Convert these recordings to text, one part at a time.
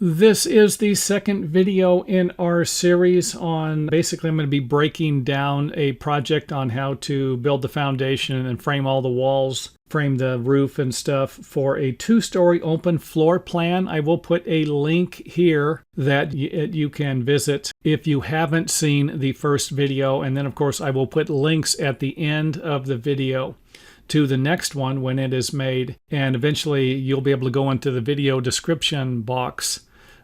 This is the second video in our series on, basically I'm going to be breaking down a project on how to build the foundation and frame all the walls, frame the roof and stuff for a 2-story open floor plan. I will put a link here that you can visit if you haven't seen the first video, and then of course I will put links at the end of the video to the next one when it is made, and eventually you'll be able to go into the video description box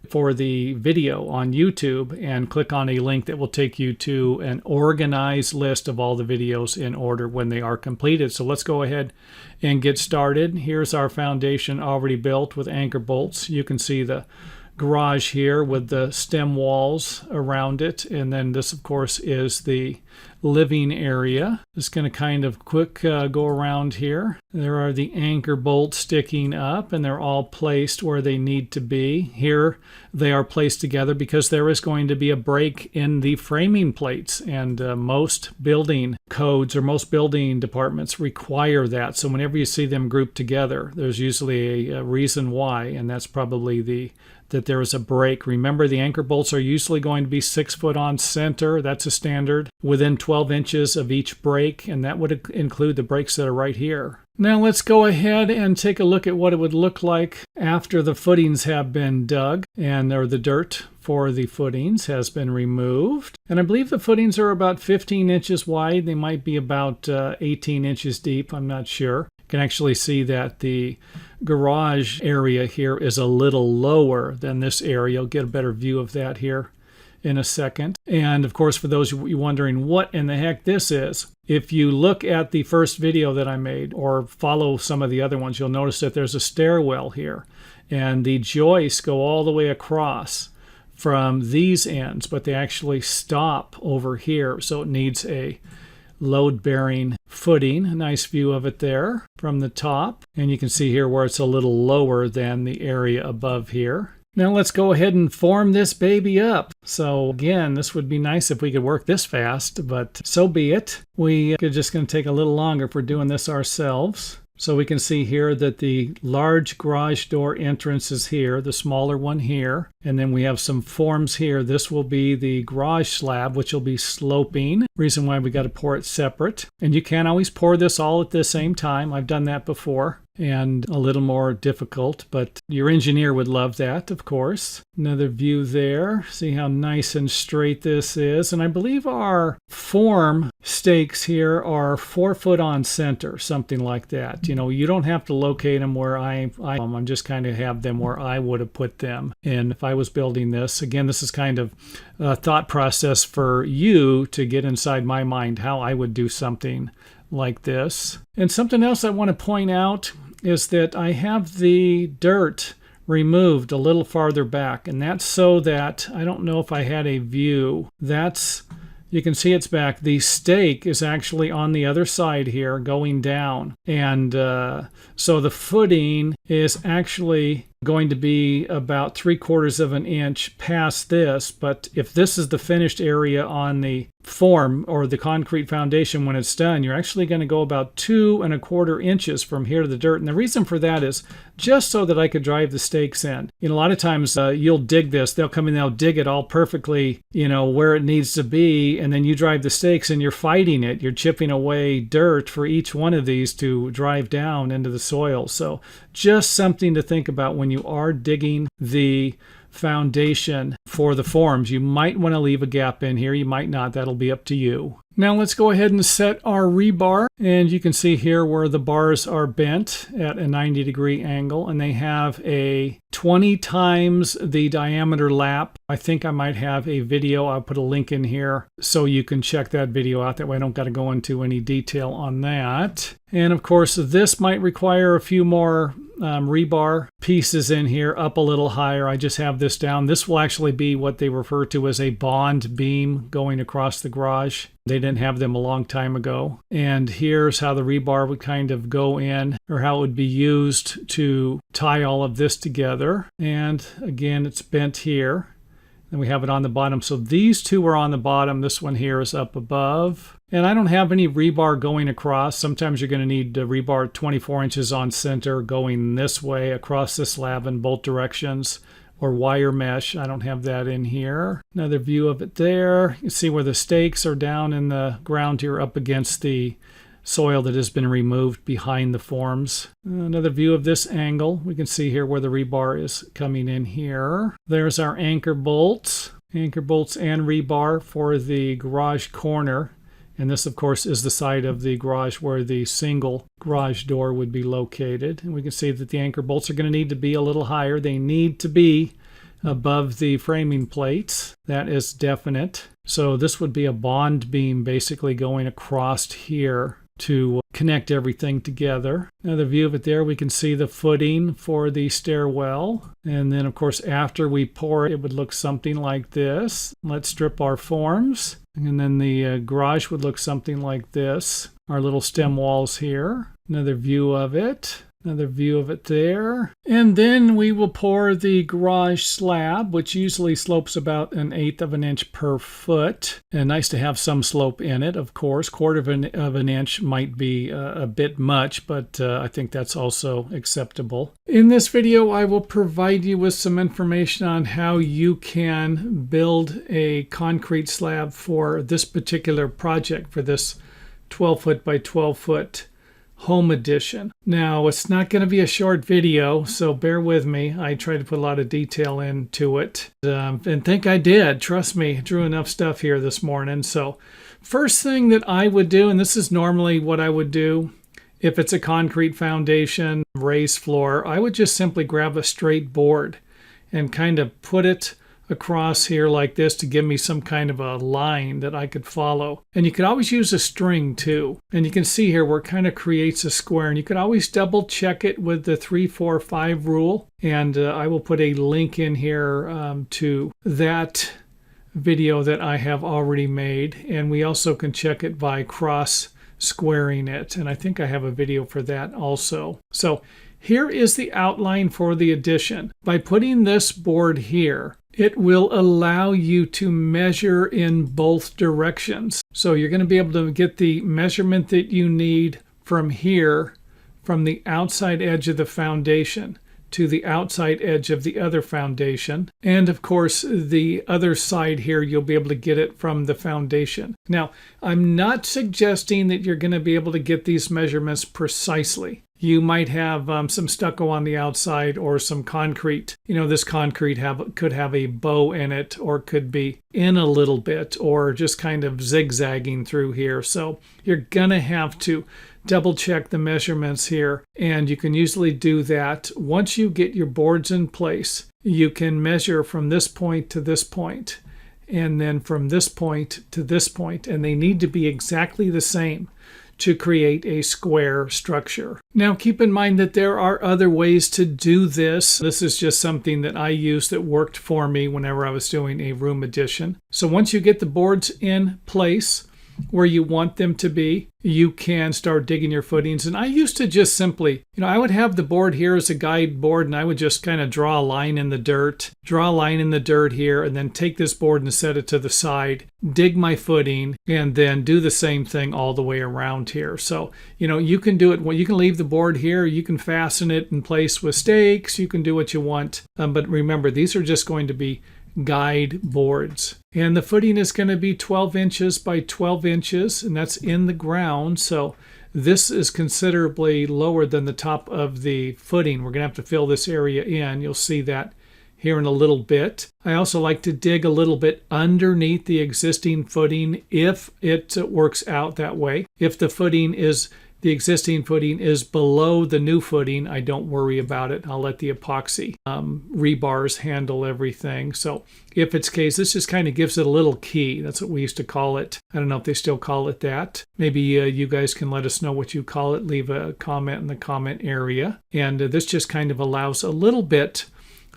for the video on YouTube and click on a link that will take you to an organized list of all the videos in order when they are completed. So let's go ahead and get started. Here's our foundation already built with anchor bolts. You can see the garage here with the stem walls around it, and then this of course is the living area. Just going to kind of quick go around here. There are the anchor bolts sticking up, and they're all placed where they need to be. Here they are placed together because there is going to be a break in the framing plates, and most building codes or most building departments require that. So whenever you see them grouped together, there's usually a reason why, and that's probably that there is a break. Remember, the anchor bolts are usually going to be 6 foot on center. That's a standard, within 12 inches of each break, and that would include the breaks that are right here. Now let's go ahead and take a look at what it would look like after the footings have been dug, and the dirt for the footings has been removed. And I believe the footings are about 15 inches wide. They might be about 18 inches deep. I'm not sure. You can actually see that the garage area here is a little lower than this area. You'll get a better view of that here in a second. And of course, for those of you wondering what in the heck this is, if you look at the first video that I made or follow some of the other ones, you'll notice that there's a stairwell here, and the joists go all the way across from these ends, but they actually stop over here, so it needs a load-bearing footing. A nice view of it there from the top, and you can see here where it's a little lower than the area above here. Now let's go ahead and form this baby up. So again, this would be nice if we could work this fast, but so be it. We are just going to take a little longer if we're doing this ourselves. So we can see here that the large garage door entrance is here, the smaller one here, and then we have some forms here. This will be the garage slab, which will be sloping. Reason why we got to pour it separate. And you can't always pour this all at the same time. I've done that before, and a little more difficult, but your engineer would love that, of course. Another view there. See how nice and straight this is. And I believe our form stakes here are 4 foot on center, something like that. You know, you don't have to locate them where I'm just kind of have them where I would have put them. And if I was building this, again, this is kind of a thought process for you to get inside my mind how I would do something like this. And something else I want to point out is that I have the dirt removed a little farther back, and that's so that, I don't know if I had a view, you can see it's back. The stake is actually on the other side here going down, and so the footing is actually going to be about 3/4 of an inch past this, but if this is the finished area on the form or the concrete foundation when it's done, you're actually going to go about 2 1/4 inches from here to the dirt. And the reason for that is just so that I could drive the stakes in. You know, a lot of times you'll dig this, they'll come in, they'll dig it all perfectly, you know, where it needs to be, and then you drive the stakes and you're fighting it. You're chipping away dirt for each one of these to drive down into the soil. So just something to think about when you are digging the foundation for the forms. You might want to leave a gap in here. You might not. That'll be up to you. Now let's go ahead and set our rebar, and you can see here where the bars are bent at a 90-degree angle, and they have a 20 times the diameter lap. I think I might have a video. I'll put a link in here so you can check that video out. That way I don't got to go into any detail on that. And of course this might require a few more rebar pieces in here, up a little higher. I just have this down. This will actually be what they refer to as a bond beam going across the garage. They didn't have them a long time ago. And here's how the rebar would kind of go in, or how it would be used to tie all of this together. And again, it's bent here. And we have it on the bottom. So these two are on the bottom. This one here is up above. And I don't have any rebar going across. Sometimes you're going to need rebar 24 inches on center going this way across the slab in both directions. or wire mesh. I don't have that in here. Another view of it there. You see where the stakes are down in the ground here up against the soil that has been removed behind the forms. Another view of this angle. We can see here where the rebar is coming in here. There's our anchor bolts. Anchor bolts and rebar for the garage corner. And this, of course, is the side of the garage where the single garage door would be located. And we can see that the anchor bolts are going to need to be a little higher. They need to be above the framing plates. That is definite. So this would be a bond beam basically going across here to connect everything together. Another view of it there, we can see the footing for the stairwell. And then, of course, after we pour it, it would look something like this. Let's strip our forms. And then the garage would look something like this. Our little stem walls here. Another view of it. Another view of it there. And then we will pour the garage slab, which usually slopes about 1/8 of an inch per foot. And nice to have some slope in it, of course. 1/4 of an inch might be a bit much, but I think that's also acceptable. In this video, I will provide you with some information on how you can build a concrete slab for this particular project, for this 12-foot by 12-foot home edition. Now, it's not going to be a short video, so bear with me. I tried to put a lot of detail into it, and think I did. Trust me, I drew enough stuff here this morning. So first thing that I would do, and this is normally what I would do if it's a concrete foundation, raised floor, I would just simply grab a straight board and kind of put it across here like this to give me some kind of a line that I could follow. And you could always use a string too. And you can see here where it kind of creates a square. And you could always double check it with the 3, 4, 5 rule. And I will put a link in here to that video that I have already made. And we also can check it by cross squaring it. And I think I have a video for that also. So here is the outline for the addition. By putting this board here, it will allow you to measure in both directions. So you're going to be able to get the measurement that you need from here, from the outside edge of the foundation to the outside edge of the other foundation. And of course, the other side here, you'll be able to get it from the foundation. Now, I'm not suggesting that you're going to be able to get these measurements precisely. You might have some stucco on the outside or some concrete. You know, this concrete could have a bow in it, or could be in a little bit, or just kind of zigzagging through here. So you're gonna have to double check the measurements here, and you can usually do that once you get your boards in place. You can measure from this point to this point, and then from this point to this point, and they need to be exactly the same to create a square structure. Now keep in mind that there are other ways to do this. This is just something that I used that worked for me whenever I was doing a room addition. So once you get the boards in place where you want them to be, you can start digging your footings. And I used to just simply, I would have the board here as a guide board, and I would just kind of draw a line in the dirt here, and then take this board and set it to the side, dig my footing, and then do the same thing all the way around here. So, you can do it. You can leave the board here. You can fasten it in place with stakes. You can do what you want. But remember, these are just going to be guide boards. And the footing is going to be 12 inches by 12 inches, and that's in the ground. So this is considerably lower than the top of the footing. We're going to have to fill this area in. You'll see that here in a little bit. I also like to dig a little bit underneath the existing footing if it works out that way. If the existing footing is below the new footing, I don't worry about it. I'll let the epoxy rebars handle everything. So if it's case, this just kind of gives it a little key. That's what we used to call it. I don't know if they still call it that. Maybe you guys can let us know what you call it. Leave a comment in the comment area. And this just kind of allows a little bit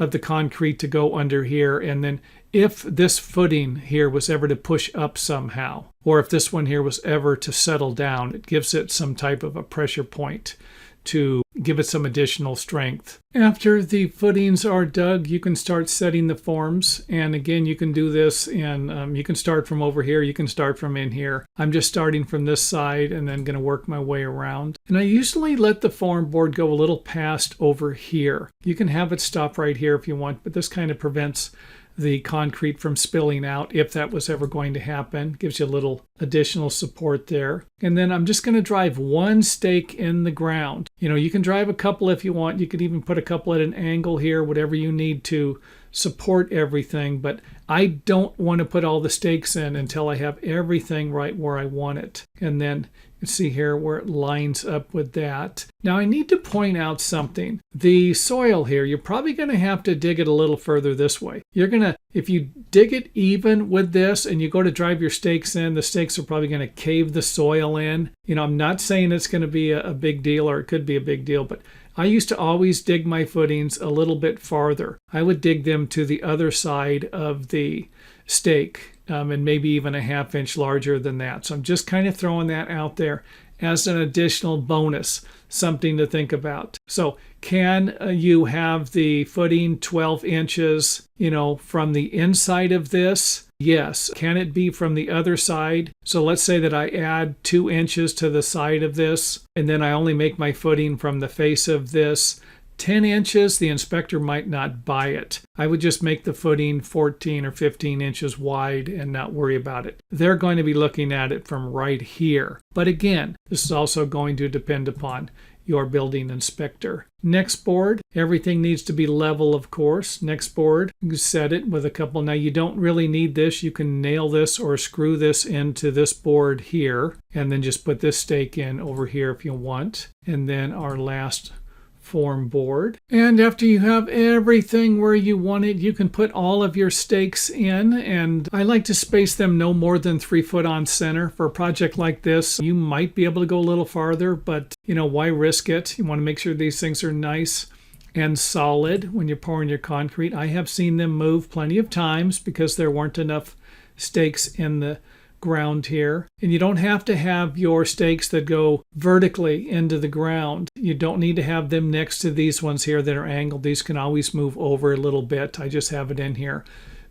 of the concrete to go under here. And then if this footing here was ever to push up somehow, or if this one here was ever to settle down, it gives it some type of a pressure point to give it some additional strength. After the footings are dug, you can start setting the forms. And again, you can do this and you can start from over here. You can start from in here. I'm just starting from this side and then going to work my way around. And I usually let the form board go a little past over here. You can have it stop right here if you want, but this kind of prevents the concrete from spilling out if that was ever going to happen. Gives you a little additional support there. And then I'm just going to drive one stake in the ground. You know, you can drive a couple if you want. You could even put a couple at an angle here, whatever you need to support everything. But I don't want to put all the stakes in until I have everything right where I want it. And then you can see here where it lines up with that. Now I need to point out something. The soil here, you're probably going to have to dig it a little further this way. You're going to, if you dig it even with this and you go to drive your stakes in, the stakes are probably going to cave the soil in. You know, I'm not saying it's going to be a big deal, or it could be a big deal, but I used to always dig my footings a little bit farther. I would dig them to the other side of the stake, and maybe even a ½ inch larger than that. So I'm just kind of throwing that out there as an additional bonus, something to think about. So can you have the footing 12 inches, you know, from the inside of this? Yes. Can it be from the other side? So let's say that I add 2 inches to the side of this, and then I only make my footing from the face of this 10 inches, the inspector might not buy it. I would just make the footing 14 or 15 inches wide and not worry about it. They're going to be looking at it from right here. But again, this is also going to depend upon your building inspector. Next board, everything needs to be level, of course. Next board, you set it with a couple. Now you don't really need this. You can nail this or screw this into this board here and then just put this stake in over here if you want. And then our last form board. And after you have everything where you want it, you can put all of your stakes in, and I like to space them no more than 3 foot on center. For a project like this, you might be able to go a little farther, but you know, why risk it? You want to make sure these things are nice and solid when you're pouring your concrete. I have seen them move plenty of times because there weren't enough stakes in the ground here. And you don't have to have your stakes that go vertically into the ground. You don't need to have them next to these ones here that are angled. These can always move over a little bit. I just have it in here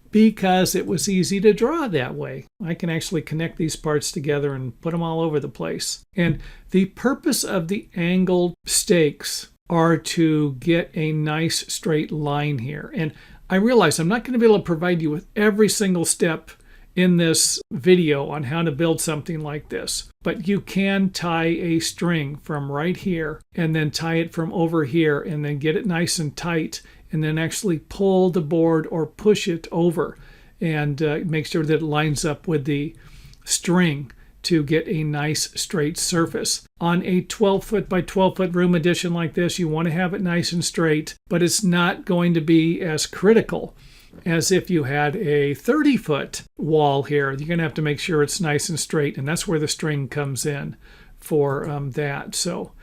because it was easy to draw that way. I can actually connect these parts together and put them all over the place. And the purpose of the angled stakes are to get a nice straight line here. And I realize I'm not going to be able to provide you with every single step in this video on how to build something like this, but you can tie a string from right here and then tie it from over here and then get it nice and tight and then actually pull the board or push it over and make sure that it lines up with the string to get a nice straight surface. On a 12 foot by 12 foot room addition like this, you want to have it nice and straight, but it's not going to be as critical as if you had a 30-foot wall here. You're going to have to make sure it's nice and straight, and that's where the string comes in for that. So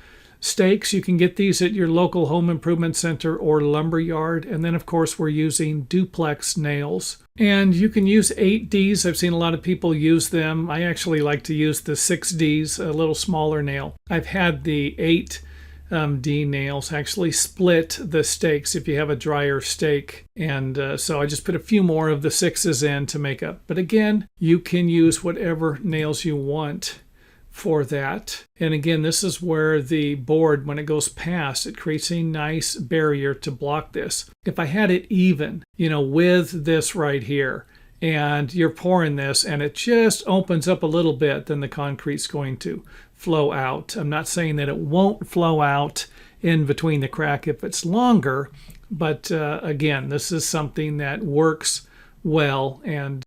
stakes, you can get these at your local home improvement center or lumber yard. And then, of course, we're using duplex nails. And you can use 8Ds. I've seen a lot of people use them. I actually like to use the 6Ds, a little smaller nail. I've had the 8D nails actually split the stakes if you have a drier stake, and so I just put a few more of the 6s in to make up. But again, you can use whatever nails you want for that. And again, this is where the board, when it goes past, it creates a nice barrier to block this. If I had it even, you know, with this right here, and you're pouring this and it just opens up a little bit, then the concrete's going to flow out. I'm not saying that it won't flow out in between the crack if it's longer, but again, this is something that works well, and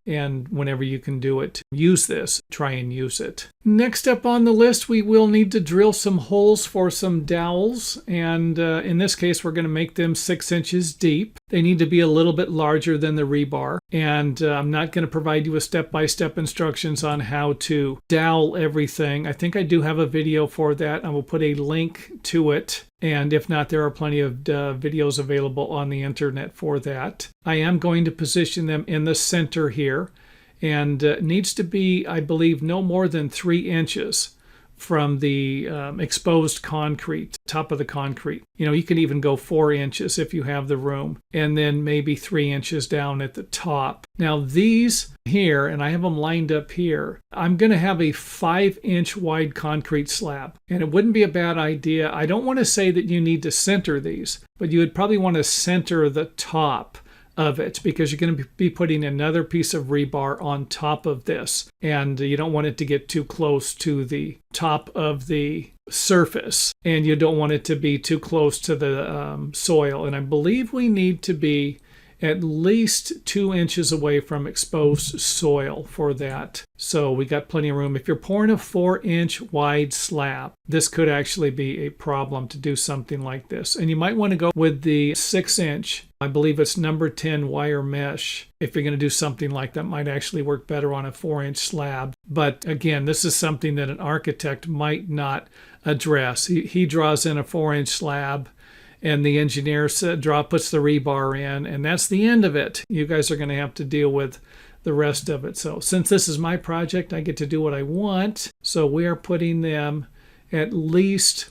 whenever you can do it, use this. Try and use it. Next up on the list, we will need to drill some holes for some dowels, and in this case, we're going to make them 6 inches deep. They need to be a little bit larger than the rebar, and I'm not going to provide you with step-by-step instructions on how to dowel everything. I think I do have a video for that. I will put a link to it, and if not, there are plenty of videos available on the internet for that. I am going to position them in the center here, and it needs to be, I believe, no more than 3 inches from the exposed concrete, top of the concrete. You can even go 4 inches if you have the room, and then maybe 3 inches down at the top. Now these here, and I have them lined up here, I'm going to have a 5-inch wide concrete slab, and it wouldn't be a bad idea. I don't want to say that you need to center these, but you would probably want to center the top of it, because you're going to be putting another piece of rebar on top of this, and you don't want it to get too close to the top of the surface, and you don't want it to be too close to the soil. And I believe we need to be at least 2 inches away from exposed soil for that. So we got plenty of room. If you're pouring a 4-inch wide slab, this could actually be a problem to do something like this. And you might want to go with the 6-inch, I believe it's number 10 wire mesh. If you're going to do something like that, might actually work better on a 4-inch slab. But again, this is something that an architect might not address. He draws in a 4-inch slab, and the engineer puts the rebar in, and that's the end of it. You guys are going to have to deal with the rest of it. So since this is my project, I get to do what I want. So we are putting them at least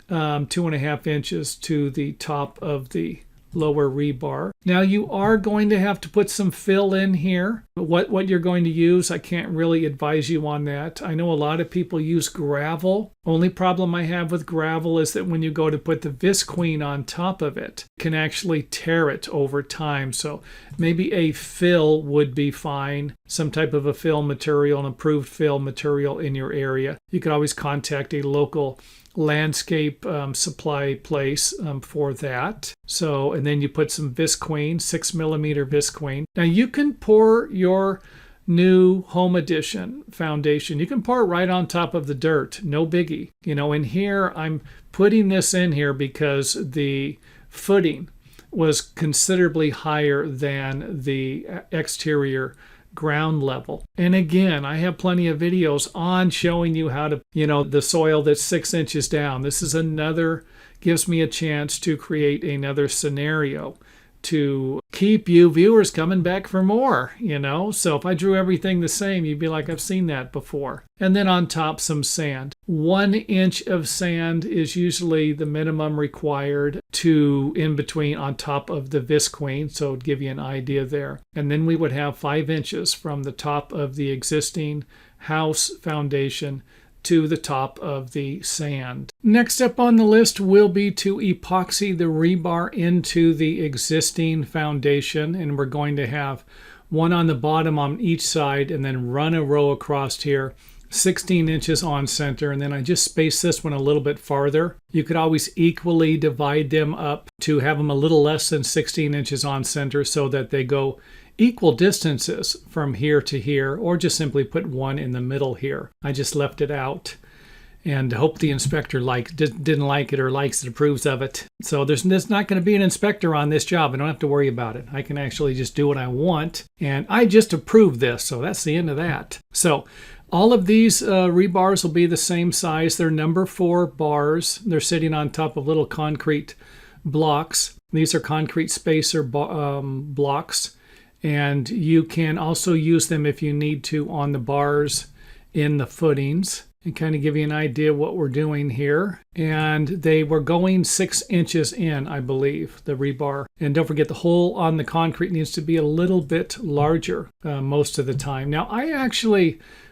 2.5 inches to the top of the lower rebar. Now you are going to have to put some fill in here. What you're going to use, I can't really advise you on that. I know a lot of people use gravel. Only problem I have with gravel is that when you go to put the visqueen on top of it, it can actually tear it over time. So maybe a fill would be fine. Some type of a fill material, an approved fill material in your area. You could always contact a local landscape supply place for that. So, and then you put some visqueen, 6mm visqueen. Now you can pour your new home edition foundation. You can pour it right on top of the dirt, no biggie. In here, I'm putting this in here because the footing was considerably higher than the exterior ground level. And again, I have plenty of videos on showing you how to, the soil that's 6 inches down. This is gives me a chance to create another scenario to keep you viewers coming back for more, So if I drew everything the same, you'd be like, I've seen that before. And then on top, some sand. 1 inch of sand is usually the minimum required in between on top of the visqueen, so it'd give you an idea there. And then we would have 5 inches from the top of the existing house foundation to the top of the sand. Next up on the list will be to epoxy the rebar into the existing foundation, and we're going to have one on the bottom on each side and then run a row across here, 16 inches on center, and then I just space this one a little bit farther. You could always equally divide them up to have them a little less than 16 inches on center so that they go equal distances from here to here, or just simply put one in the middle here. I just left it out and hope the inspector didn't like it or likes it, approves of it. So there's not going to be an inspector on this job. I don't have to worry about it. I can actually just do what I want, and I just approve this, so that's the end of that. So all of these rebars will be the same size. They're number 4 bars. They're sitting on top of little concrete blocks. These are concrete spacer blocks. And you can also use them if you need to on the bars in the footings, and kind of give you an idea of what we're doing here. And they were going 6 inches in, I believe, the rebar. And don't forget, the hole on the concrete needs to be a little bit larger most of the time. Now,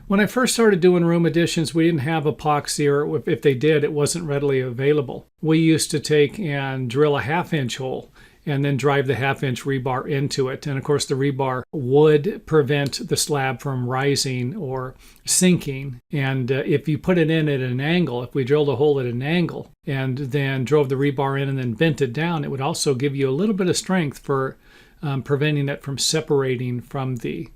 when I first started doing room additions, we didn't have epoxy, or if they did, it wasn't readily available. We used to take and drill a 1/2-inch hole and then drive the 1/2-inch rebar into it. And of course, the rebar would prevent the slab from rising or sinking. And if you put it in at an angle, if we drilled a hole at an angle and then drove the rebar in and then bent it down, it would also give you a little bit of strength for preventing it from separating from the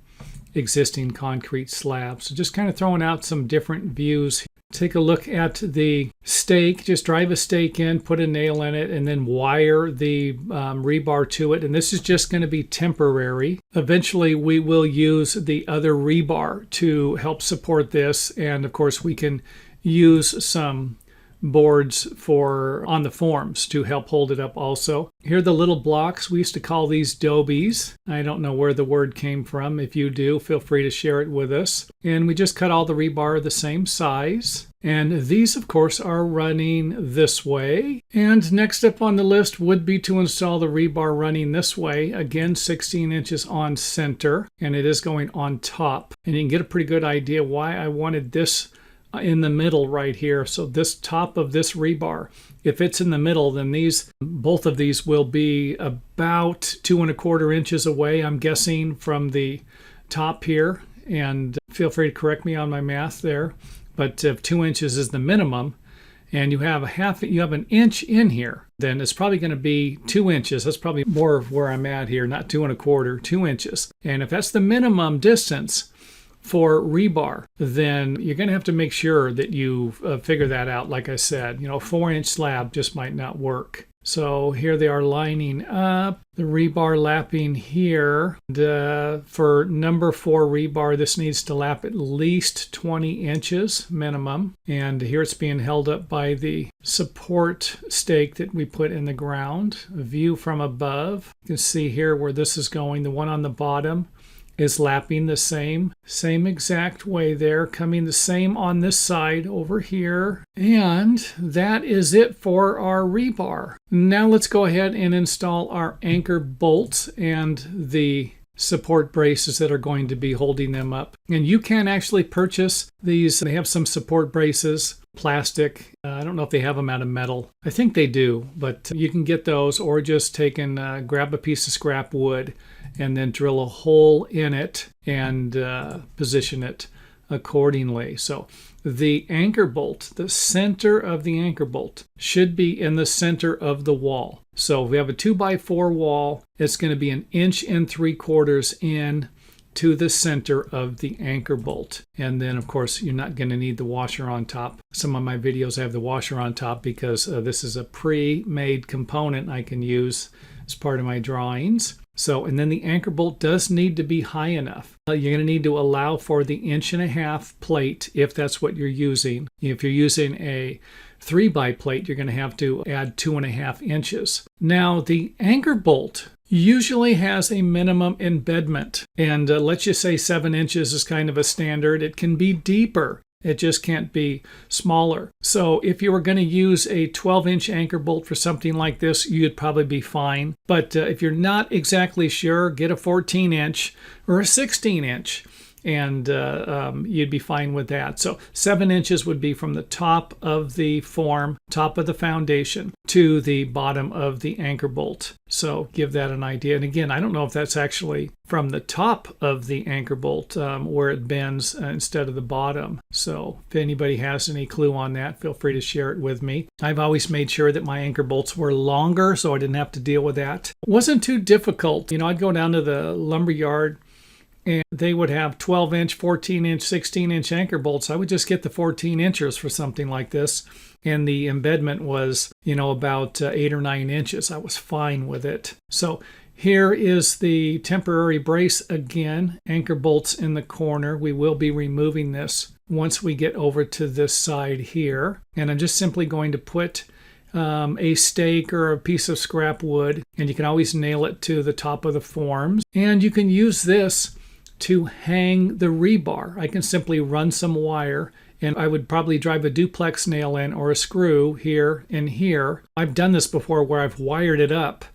existing concrete slab. So just kind of throwing out some different views. Take a look at the stake. Just drive a stake in, put a nail in it, and then wire the rebar to it. And this is just going to be temporary. Eventually, we will use the other rebar to help support this. And of course, we can use some boards for on the forms to help hold it up also. Here are the little blocks. We used to call these dobies. I don't know where the word came from. If you do, feel free to share it with us. And we just cut all the rebar the same size. And these, of course, are running this way. And next up on the list would be to install the rebar running this way. Again, 16 inches on center, and it is going on top. And you can get a pretty good idea why I wanted this in the middle right here. So this top of this rebar, if it's in the middle, then both of these will be about 2¼ inches away, I'm guessing, from the top here. And feel free to correct me on my math there. But if 2 inches is the minimum, and you have an inch in here, then it's probably going to be 2 inches. That's probably more of where I'm at here, not 2¼ 2 inches. And if that's the minimum distance for rebar, then you're going to have to make sure that you figure that out. Like I said, 4-inch slab just might not work. So here they are lining up, the rebar lapping here. For number 4 rebar, this needs to lap at least 20 inches minimum. And here it's being held up by the support stake that we put in the ground. A view from above. You can see here where this is going. The one on the bottom is lapping the same exact way there, coming the same on this side over here. And that is it for our rebar. Now let's go ahead and install our anchor bolts and the support braces that are going to be holding them up. And you can actually purchase these. They have some support braces, plastic. I don't know if they have them out of metal. I think they do, but you can get those, or just grab a piece of scrap wood and then drill a hole in it and position it accordingly. So the anchor bolt, the center of the anchor bolt, should be in the center of the wall. So if we have a 2x4 wall, it's going to be 1.75 inches in to the center of the anchor bolt. And then, of course, you're not going to need the washer on top. Some of my videos have the washer on top because this is a pre-made component I can use as part of my drawings. So, and then the anchor bolt does need to be high enough. You're going to need to allow for the 1.5 inch plate if that's what you're using. If you're using a 3x plate, you're going to have to add 2.5 inches. Now, the anchor bolt usually has a minimum embedment, and let's just say 7 inches is kind of a standard. It can be deeper. It just can't be smaller. So if you were going to use a 12-inch anchor bolt for something like this, you'd probably be fine. But if you're not exactly sure, get a 14-inch or a 16-inch. And you'd be fine with that. So 7 inches would be from the top of the form, top of the foundation, to the bottom of the anchor bolt. So give that an idea. And again, I don't know if that's actually from the top of the anchor bolt where it bends instead of the bottom. So if anybody has any clue on that, feel free to share it with me. I've always made sure that my anchor bolts were longer so I didn't have to deal with that. It wasn't too difficult. I'd go down to the lumber yard and they would have 12-inch, 14-inch, 16-inch anchor bolts. I would just get the 14 inches for something like this. And the embedment was, about 8 or 9 inches. I was fine with it. So here is the temporary brace again, anchor bolts in the corner. We will be removing this once we get over to this side here. And I'm just simply going to put a stake or a piece of scrap wood, and you can always nail it to the top of the forms. And you can use this to hang the rebar. I can simply run some wire, and I would probably drive a duplex nail in or a screw here and here. I've done this before where I've wired it up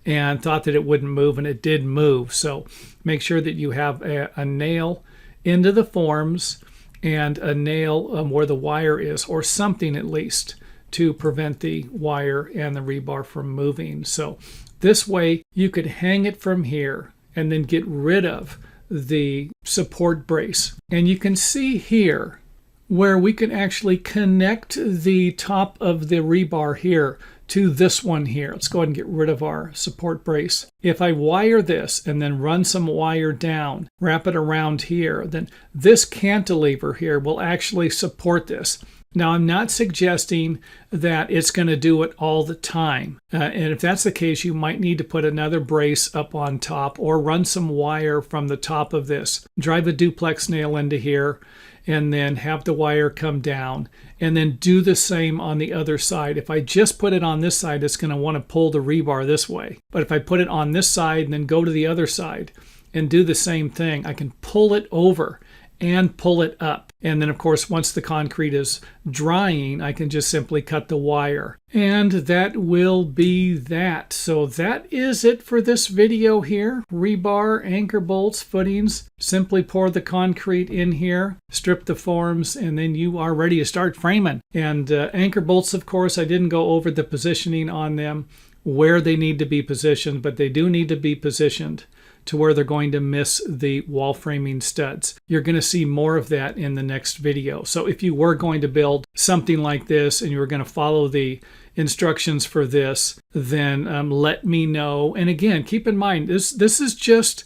and thought that it wouldn't move, and it did move. So make sure that you have a nail into the forms and a nail where the wire is, or something at least, to prevent the wire and the rebar from moving. So this way you could hang it from here and then get rid of the support brace. And you can see here where we can actually connect the top of the rebar here to this one here. Let's go ahead and get rid of our support brace. If I wire this and then run some wire down, wrap it around here, then this cantilever here will actually support this. Now, I'm not suggesting that it's going to do it all the time. And if that's the case, you might need to put another brace up on top or run some wire from the top of this. Drive a duplex nail into here and then have the wire come down. And then do the same on the other side. If I just put it on this side, it's going to want to pull the rebar this way. But if I put it on this side and then go to the other side and do the same thing, I can pull it over and pull it up. And then, of course, once the concrete is drying, I can just simply cut the wire. And that will be that. So that is it for this video here. Rebar, anchor bolts, footings. Simply pour the concrete in here, strip the forms, and then you are ready to start framing. And anchor bolts, of course, I didn't go over the positioning on them, where they need to be positioned, but they do need to be positioned to where they're going to miss the wall framing studs. You're going to see more of that in the next video. So if you were going to build something like this and you were going to follow the instructions for this, then let me know. And again, keep in mind, this is just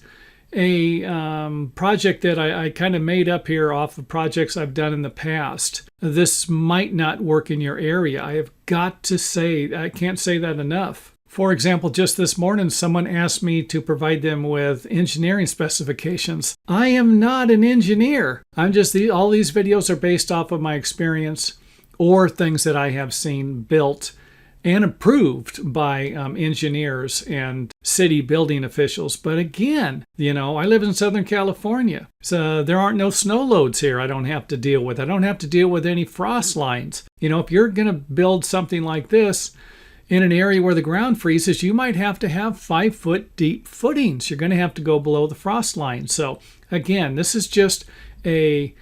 a project that I kind of made up here off of projects I've done in the past. This might not work in your area. I have got to say, I can't say that enough. For example, just this morning, someone asked me to provide them with engineering specifications. I am not an engineer. All these videos are based off of my experience or things that I have seen built and approved by engineers and city building officials. But again, I live in Southern California, so there aren't no snow loads here I don't have to deal with. I don't have to deal with any frost lines. If you're going to build something like this in an area where the ground freezes, you might have to have 5-foot deep footings. You're going to have to go below the frost line. So again, this is just an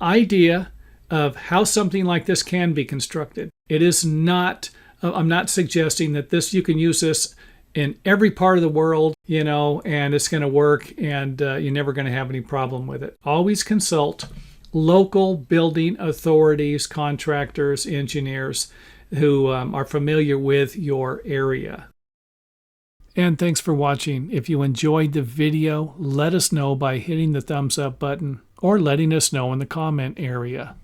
idea of how something like this can be constructed. It is not, I'm not suggesting that you can use this in every part of the world, and it's going to work and you're never going to have any problem with it. Always consult local building authorities, contractors, engineers who are familiar with your area. And thanks for watching. If you enjoyed the video, let us know by hitting the thumbs up button or letting us know in the comment area.